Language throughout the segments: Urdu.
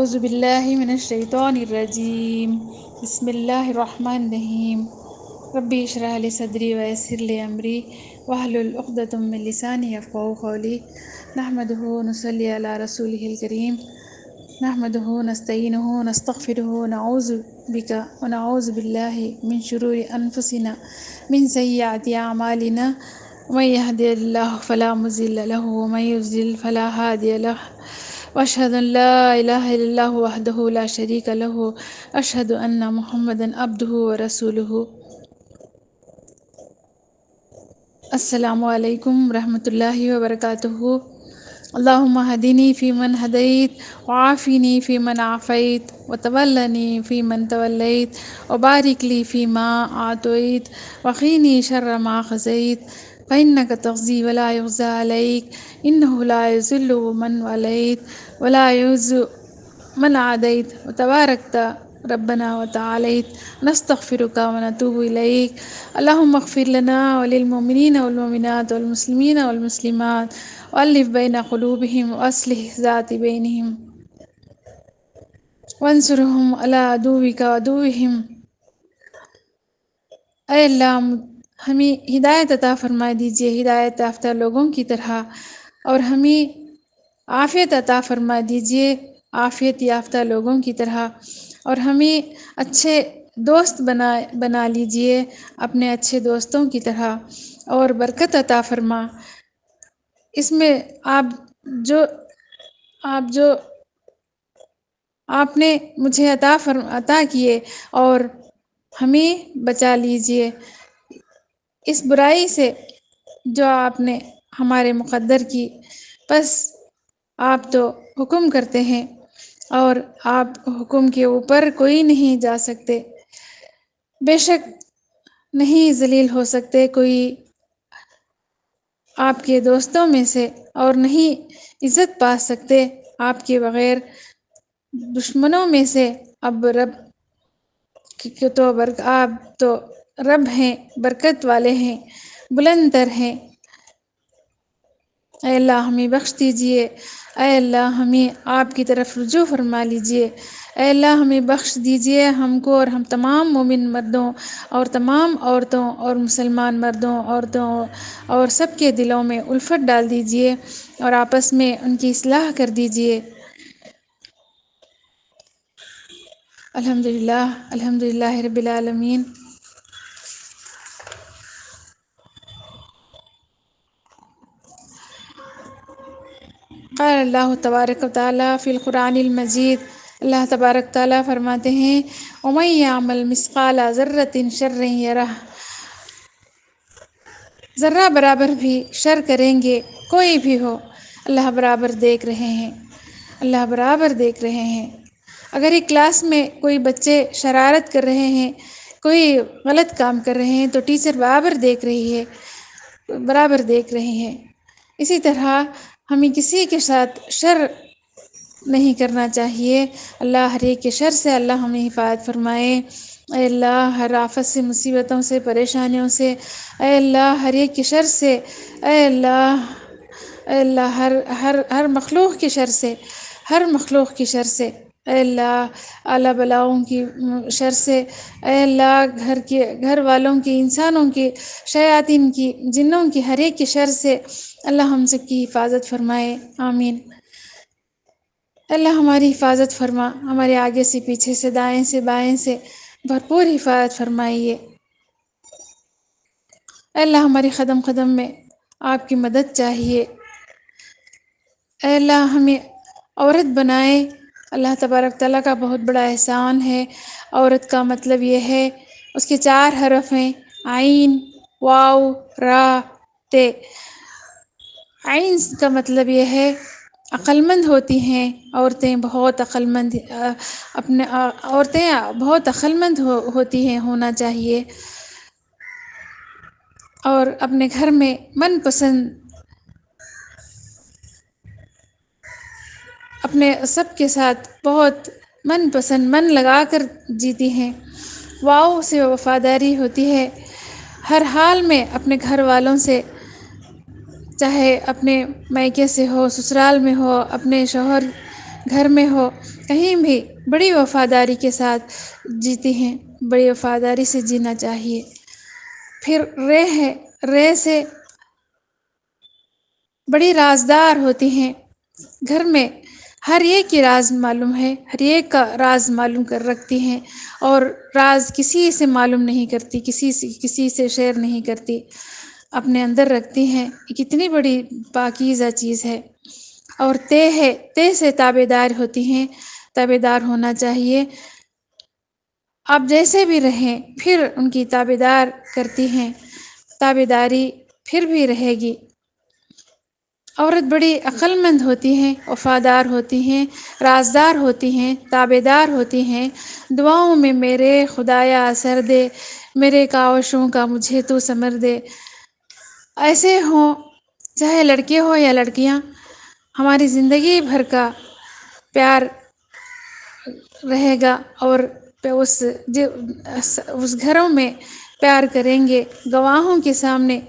أعوذ بالله من الشيطان الرجيم. بسم الله الرحمن الرحيم. ربي اشرح لي صدري ويسر لي أمري واحلل عقدة من لساني يفقهوا قولي. نحمده ونصلي على رسوله الكريم. نحمده نستعينه نستغفره ونعوذ بالله من شرور أنفسنا من سيئات أعمالنا. ومن يهده الله فلا مضل له ومن يضلل فلا هادي له. وأشهد أن لا إله إلا الله وحده لا شريك له. أشهد أن محمدا عبده ورسوله. السلام علیکم ورحمۃ اللہ وبرکاتہ. اللہم ہدینی فی من ہدیت وعافینی فی من عافیت وتولنی فی من تولیت وبارک لی فی ما اعطیت وقینی شر ما قضیت فإنک تقضی ولا یقضی علیک انہ لا یذل من ولیت ولا یعز من عادیت وتبارکت ربنا وتعالیت نستغفرک ونتوب الیک. اللہم اغفر لنا وللمؤمنین والمؤمنات والمسلمین والمسلمات وألف بین قلوبہم واصلح ذات بینہم وانصرہم علی عدوک وعدوہم. اے اللہ ہمیں ہدایت عطا فرما دیجیے ہدایت یافتہ لوگوں کی طرح، اور ہمیں عافیت عطا فرما دیجیے عافیت یافتہ لوگوں کی طرح، اور ہمیں اچھے دوست بنا لیجیے اپنے اچھے دوستوں کی طرح، اور برکت عطا فرما. اس میں آپ نے مجھے عطا کیے اور ہمیں بچا لیجیے اس برائی سے جو آپ نے ہمارے مقدر کی. بس آپ تو حکم کرتے ہیں اور آپ حکم کے اوپر کوئی نہیں جا سکتے. بے شک نہیں ذلیل ہو سکتے کوئی آپ کے دوستوں میں سے، اور نہیں عزت پا سکتے آپ کے بغیر دشمنوں میں سے. اب آپ تو رب ہیں، برکت والے ہیں، بلند تر ہیں. اے اللہ ہمیں بخش دیجیے، اے اللہ ہمیں آپ کی طرف رجوع فرما لیجیے. اے اللہ ہمیں بخش دیجیے ہم کو اور ہم تمام مومن مردوں اور تمام عورتوں اور مسلمان مردوں عورتوں اور سب کے دلوں میں الفت ڈال دیجیے اور آپس میں ان کی اصلاح کر دیجیے. الحمدللہ رب العالمین. قال اللہ تبارک و تعالیٰ فی القرآن المجید. اللہ تبارک تعالیٰ فرماتے ہیں وَمَن يَعْمَلْ مِثْقَالَ ذَرَّةٍ شَرًّا يَرَهُ. ذرہ برابر بھی شر کریں گے کوئی بھی ہو، اللہ برابر دیکھ رہے ہیں، اللہ برابر دیکھ رہے ہیں. اگر ایک کلاس میں کوئی بچے شرارت کر رہے ہیں، کوئی غلط کام کر رہے ہیں تو ٹیچر برابر دیکھ رہے ہیں. اسی طرح ہمیں کسی کے ساتھ شر نہیں کرنا چاہیے. اللہ ہر ایک کے شر سے اللہ ہمیں حفاظت فرمائے. اے اللہ ہر آفت سے، مصیبتوں سے، پریشانیوں سے، اے اللہ ہر ایک کے شر سے، اے اللہ ہر مخلوق کی شر سے، اے اللہ اعلیٰ بلاؤں کی شر سے، اے اللہ گھر والوں کی، انسانوں کی، شیاطین کی، جنوں کی، ہر ایک کی شر سے اللہ ہم سب کی حفاظت فرمائے. آمین. اللہ ہماری حفاظت فرما، ہمارے آگے سے، پیچھے سے، دائیں سے، بائیں سے بھرپور حفاظت فرمائیے. اے اللہ ہمارے قدم قدم میں آپ کی مدد چاہیے. اے اللہ ہمیں عورت بنائے. اللہ تبارک تعالیٰ کا بہت بڑا احسان ہے. عورت کا مطلب یہ ہے، اس کے 4 حرف ہیں، عین، واو، را، تے. عین کا مطلب یہ ہے عقل مند ہوتی ہیں عورتیں، بہت عقل مند ہوتی ہیں، ہونا چاہیے. اور اپنے گھر میں اپنے سب کے ساتھ بہت من لگا کر جیتی ہیں. واؤ سے وفاداری ہوتی ہے، ہر حال میں اپنے گھر والوں سے، چاہے اپنے میکے سے ہو، سسرال میں ہو، اپنے شوہر گھر میں ہو، کہیں بھی بڑی وفاداری کے ساتھ جیتے ہیں، بڑی وفاداری سے جینا چاہیے۔ پھر رے ہے، رے سے بڑی رازدار ہوتی ہیں، گھر میں ہر ایک کی راز معلوم ہے، ہر ایک کا راز معلوم کر رکھتی ہیں، اور راز کسی سے معلوم نہیں کرتی، کسی سے شیئر نہیں کرتی، اپنے اندر رکھتی ہیں۔ یہ کتنی بڑی پاکیزہ چیز ہے۔ اور تے ہے، تے سے تابع دار ہوتی ہیں، تابع دار ہونا چاہیے۔ آپ جیسے بھی رہیں پھر ان کی تابع دار کرتی ہیں، تابع داری پھر بھی رہے گی۔ عورت بڑی عقل مند ہوتی ہیں، وفادار ہوتی ہیں، رازدار ہوتی ہیں، تابع دار ہوتی ہیں۔ دعاؤں میں میرے خدایا اثر دے، میرے کاوشوں کا مجھے تو ثمر دے۔ ایسے ہوں، چاہے لڑکے ہوں یا لڑکیاں، ہماری زندگی بھر کا پیار رہے گا، اور اس گھروں میں پیار کریں گے۔ گواہوں کے سامنے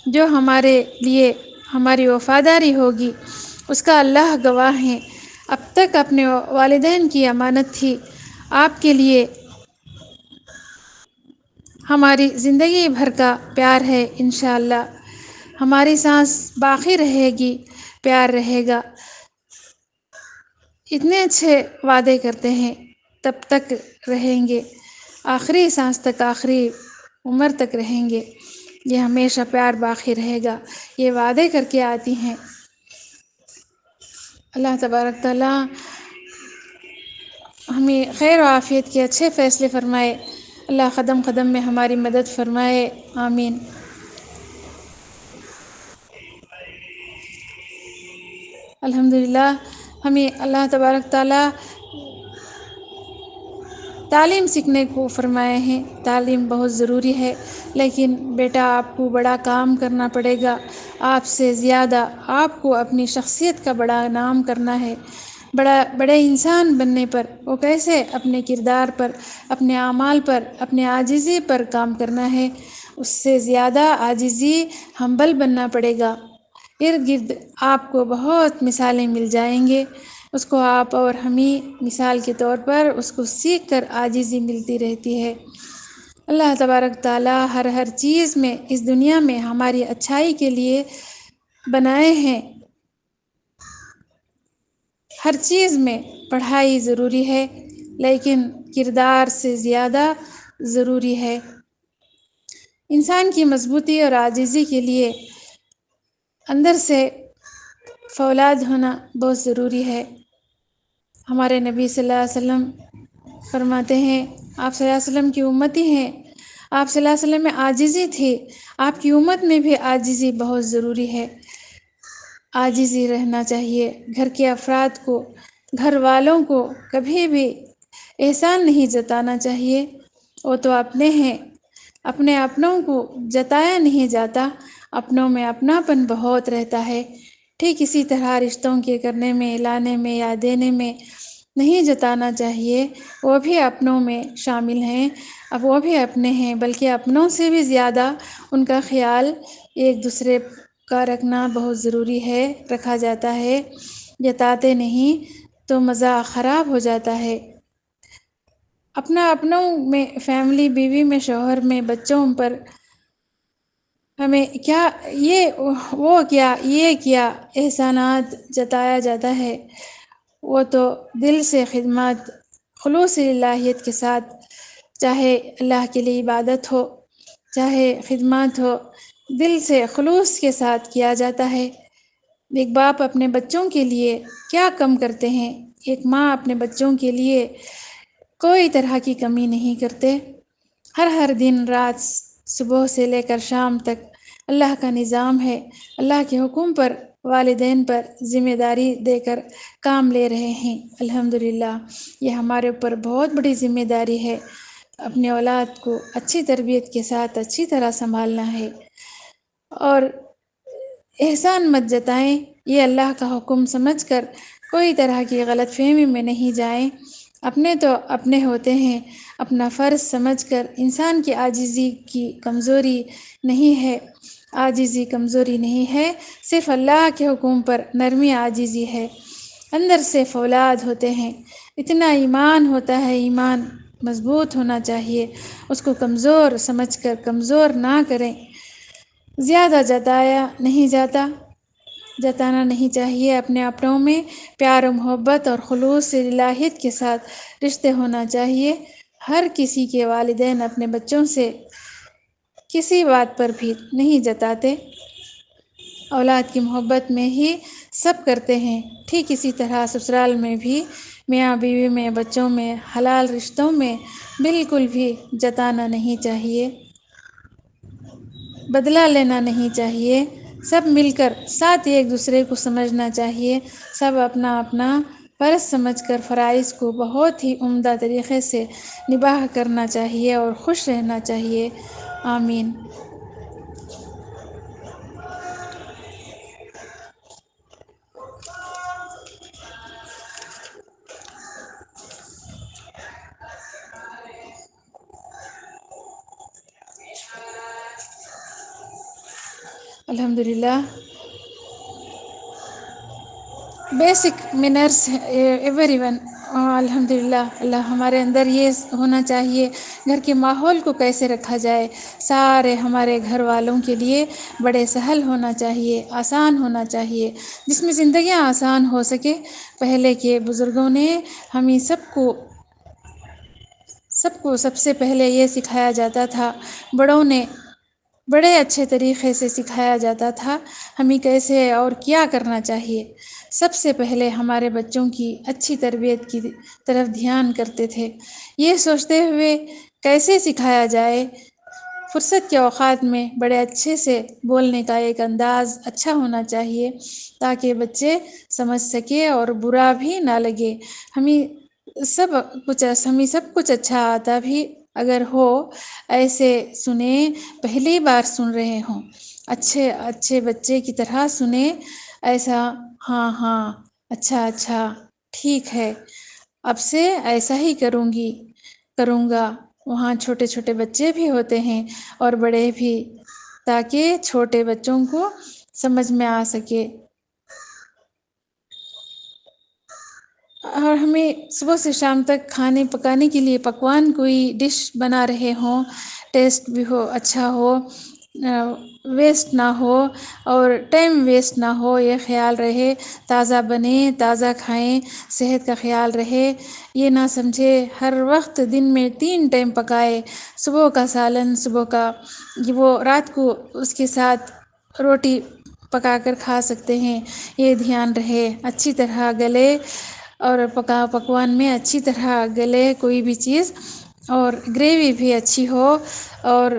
جو ہمارے لیے ہماری وفاداری ہوگی، اس کا اللہ گواہ ہے۔ اب تک اپنے والدین کی امانت تھی، آپ کے لیے ہماری زندگی بھر کا پیار ہے۔ انشاءاللہ ہماری سانس باقی رہے گی، پیار رہے گا۔ اتنے اچھے وعدے کرتے ہیں، تب تک رہیں گے، آخری سانس تک، آخری عمر تک رہیں گے، یہ ہمیشہ پیار باقی رہے گا، یہ وعدے کر کے آتی ہیں۔ اللہ تبارک تعالیٰ ہمیں خیر و عافیت کے اچھے فیصلے فرمائے، اللہ قدم قدم میں ہماری مدد فرمائے، آمین۔ الحمدللہ ہمیں اللہ تبارک تعالیٰ تعلیم سیکھنے کو فرمائے ہیں۔ تعلیم بہت ضروری ہے، لیکن بیٹا آپ کو بڑا کام کرنا پڑے گا، آپ سے زیادہ آپ کو اپنی شخصیت کا بڑا نام کرنا ہے، بڑے انسان بننے پر، وہ کیسے اپنے کردار پر، اپنے اعمال پر، اپنے عاجزی پر کام کرنا ہے، اس سے زیادہ عاجزی ہمبل بننا پڑے گا۔ ارد گرد آپ کو بہت مثالیں مل جائیں گے، اس کو آپ اور ہمیں مثال کے طور پر اس کو سیکھ کر عاجزی ملتی رہتی ہے۔ اللہ تبارک تعالیٰ ہر چیز میں اس دنیا میں ہماری اچھائی کے لیے بنائے ہیں۔ ہر چیز میں پڑھائی ضروری ہے، لیکن کردار سے زیادہ ضروری ہے۔ انسان کی مضبوطی اور عاجزی کے لیے اندر سے فولاد ہونا بہت ضروری ہے۔ ہمارے نبی صلی اللہ علیہ وسلم فرماتے ہیں، آپ صلی اللہ علیہ وسلم کی امتی ہیں، آپ صلی اللہ علیہ وسلم میں عاجزی تھی، آپ کی امت میں بھی عاجزی بہت ضروری ہے۔ عاجزی رہنا چاہیے۔ گھر کے افراد کو، گھر والوں کو کبھی بھی احسان نہیں جتانا چاہیے، وہ تو اپنے ہیں، اپنے اپنوں کو جتایا نہیں جاتا، اپنوں میں اپناپن بہت رہتا ہے۔ ٹھیک اسی طرح رشتوں کے کرنے میں، لانے میں یا دینے میں نہیں جتانا چاہیے، وہ بھی اپنوں میں شامل ہیں، اب وہ بھی اپنے ہیں، بلکہ اپنوں سے بھی زیادہ ان کا خیال ایک دوسرے کا رکھنا بہت ضروری ہے، رکھا جاتا ہے۔ جتاتے نہیں تو مزہ خراب ہو جاتا ہے۔ اپنوں میں، فیملی، بیوی میں، شوہر میں، بچوں پر ہمیں کیا یہ کیا احسانات جتایا جاتا ہے، وہ تو دل سے خدمت، خلوص الہیت کے ساتھ، چاہے اللہ کے لیے عبادت ہو، چاہے خدمات ہو، دل سے خلوص کے ساتھ کیا جاتا ہے۔ ایک باپ اپنے بچوں کے لیے کیا کم کرتے ہیں، ایک ماں اپنے بچوں کے لیے کوئی طرح کی کمی نہیں کرتے۔ ہر دن رات، صبح سے لے کر شام تک اللہ کا نظام ہے، اللہ کے حکم پر، والدین پر ذمہ داری دے کر کام لے رہے ہیں۔ الحمدللہ یہ ہمارے اوپر بہت بڑی ذمہ داری ہے، اپنے اولاد کو اچھی تربیت کے ساتھ اچھی طرح سنبھالنا ہے، اور احسان مت جتائیں، یہ اللہ کا حکم سمجھ کر کوئی طرح کی غلط فہمی میں نہیں جائیں۔ اپنے تو اپنے ہوتے ہیں، اپنا فرض سمجھ کر، انسان کی عاجزی کی کمزوری نہیں ہے، عاجزی کمزوری نہیں ہے، صرف اللہ کے حکم پر نرمی عاجزی ہے۔ اندر سے فولاد ہوتے ہیں، اتنا ایمان ہوتا ہے، ایمان مضبوط ہونا چاہیے، اس کو کمزور سمجھ کر کمزور نہ کریں۔ زیادہ جتانا نہیں چاہیے، اپنے اپنوں میں پیار و محبت اور خلوص الہیت کے ساتھ رشتے ہونا چاہیے۔ ہر کسی کے والدین اپنے بچوں سے کسی بات پر بھی نہیں جتاتے، اولاد کی محبت میں ہی سب کرتے ہیں۔ ٹھیک اسی طرح سسرال میں بھی میاں بیوی میں، بچوں میں، حلال رشتوں میں بالکل بھی جتانا نہیں چاہیے، بدلہ لینا نہیں چاہیے، سب مل کر ساتھ ایک دوسرے کو سمجھنا چاہیے، سب اپنا اپنا فرض سمجھ کر فرائض کو بہت ہی عمدہ طریقے سے نباہ کرنا چاہیے اور خوش رہنا چاہیے۔ آمین۔ الحمدللہ، بیسک منرس ایوری ون، الحمدللہ، اللہ ہمارے اندر یہ ہونا چاہیے گھر کے ماحول کو کیسے رکھا جائے، سارے ہمارے گھر والوں کے لیے بڑے سہل ہونا چاہیے، آسان ہونا چاہیے، جس میں زندگیاں آسان ہو سکے۔ پہلے کے بزرگوں نے ہمیں سب کو سب سے پہلے یہ سکھایا جاتا تھا، بڑوں نے بڑے اچھے طریقے سے سکھایا جاتا تھا ہمیں کیسے اور کیا کرنا چاہیے۔ سب سے پہلے ہمارے بچوں کی اچھی تربیت کی طرف دھیان کرتے تھے، یہ سوچتے ہوئے کیسے سکھایا جائے، فرصت کے اوقات میں بڑے اچھے سے بولنے کا ایک انداز اچھا ہونا چاہیے تاکہ بچے سمجھ سکے اور برا بھی نہ لگے۔ ہمیں سب کچھ اچھا آتا بھی اگر ہو، ایسے سنیں، پہلی بار سن رہے ہوں، اچھے بچے کی طرح سنیں، ایسا ہاں ہاں، اچھا، ٹھیک ہے، اب سے ایسا ہی کروں گا۔ وہاں چھوٹے چھوٹے بچے بھی ہوتے ہیں اور بڑے بھی، تاکہ چھوٹے بچوں کو سمجھ میں آ سکے۔ اور ہمیں صبح سے شام تک کھانے پکانے کے لیے پکوان کوئی ڈش بنا رہے ہوں، ٹیسٹ بھی ہو، اچھا ہو، ویسٹ نہ ہو اور ٹائم ویسٹ نہ ہو، یہ خیال رہے، تازہ بنے، تازہ کھائیں، صحت کا خیال رہے۔ یہ نہ سمجھے ہر وقت دن میں 3 ٹائم پکائے، صبح کا سالن، صبح کا وہ رات کو اس کے ساتھ روٹی پکا کر کھا سکتے ہیں، یہ دھیان رہے۔ اچھی طرح گلے اور پکوان میں اچھی طرح گلے کوئی بھی چیز، اور گریوی بھی اچھی ہو، اور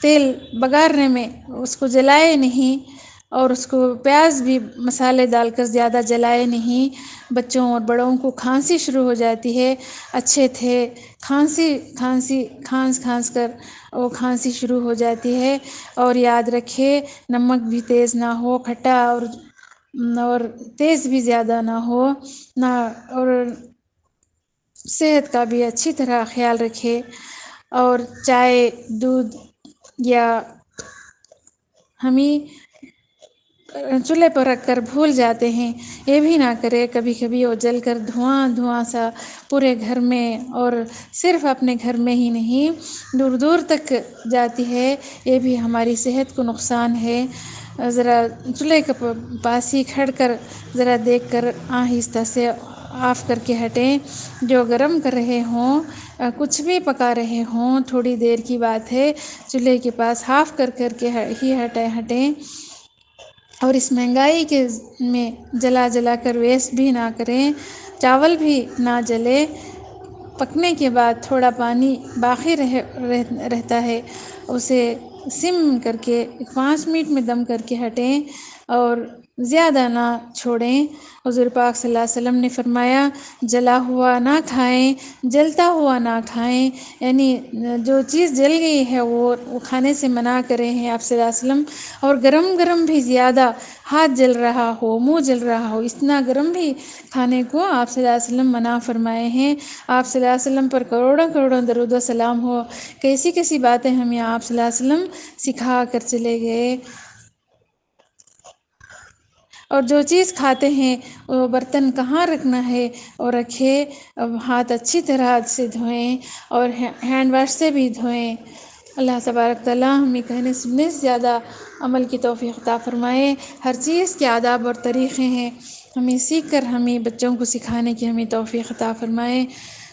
تیل بگارنے میں اس کو جلائے نہیں، اور اس کو پیاز بھی مسالے ڈال کر زیادہ جلائے نہیں۔ بچوں اور بڑوں کو کھانسی شروع ہو جاتی ہے، اچھے تھے، کھانس کر وہ کھانسی شروع ہو جاتی ہے۔ اور یاد رکھے نمک بھی تیز نہ ہو، کھٹا اور تیز بھی زیادہ نہ ہو، اور صحت کا بھی اچھی طرح خیال رکھے۔ اور چائے، دودھ یا ہمیں چولہے پر رکھ کر بھول جاتے ہیں، یہ بھی نہ کرے، کبھی کبھی وہ جل کر دھواں سا پورے گھر میں، اور صرف اپنے گھر میں ہی نہیں دور دور تک جاتی ہے، یہ بھی ہماری صحت کو نقصان ہے۔ ذرا چولہے کے پاس ہی کھڑ کر ذرا دیکھ کر آہستہ سے آف کر کے ہٹیں، جو گرم کر رہے ہوں، کچھ بھی پکا رہے ہوں، تھوڑی دیر کی بات ہے، چولہے کے پاس آف کر کے ہی ہٹیں۔ اور اس مہنگائی کے میں جلا کر ویسٹ بھی نہ کریں، چاول بھی نہ جلے، پکنے کے بعد تھوڑا پانی باقی رہتا ہے، اسے سم کر کے 5 منٹ میں دم کر کے ہٹیں اور زیادہ نہ چھوڑیں۔ حضور پاک صلی اللہ علیہ وسلم نے فرمایا، جلا ہوا نہ کھائیں، جلتا ہوا نہ کھائیں، یعنی جو چیز جل گئی ہے وہ کھانے سے منع کرے ہیں آپ صلی اللہ علیہ وسلم۔ اور گرم بھی زیادہ، ہاتھ جل رہا ہو، منہ جل رہا ہو، اتنا گرم بھی کھانے کو آپ صلی اللہ علیہ وسلم منع فرمائے ہیں۔ آپ صلی اللہ علیہ وسلم پر کروڑوں درود و سلام ہو، کیسی باتیں ہمیں آپ صلی اللہ علیہ وسلم سکھا کر چلے گئے۔ اور جو چیز کھاتے ہیں وہ برتن کہاں رکھنا ہے اور رکھے، ہاتھ اچھی طرح سے دھوئیں اور ہینڈ واش سے بھی دھوئیں۔ اللہ تبارک تعالیٰ ہمیں کہنے سننے سے زیادہ عمل کی توفیق عطا فرمائے۔ ہر چیز کے آداب اور طریقے ہیں، ہمیں سیکھ کر ہمیں بچوں کو سکھانے کی ہمیں توفیق عطا فرمائے۔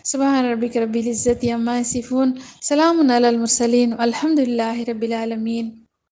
سبحان ربک رب العزت عما یصفون، سلام علی المرسلین، الحمد للہ رب العالمین۔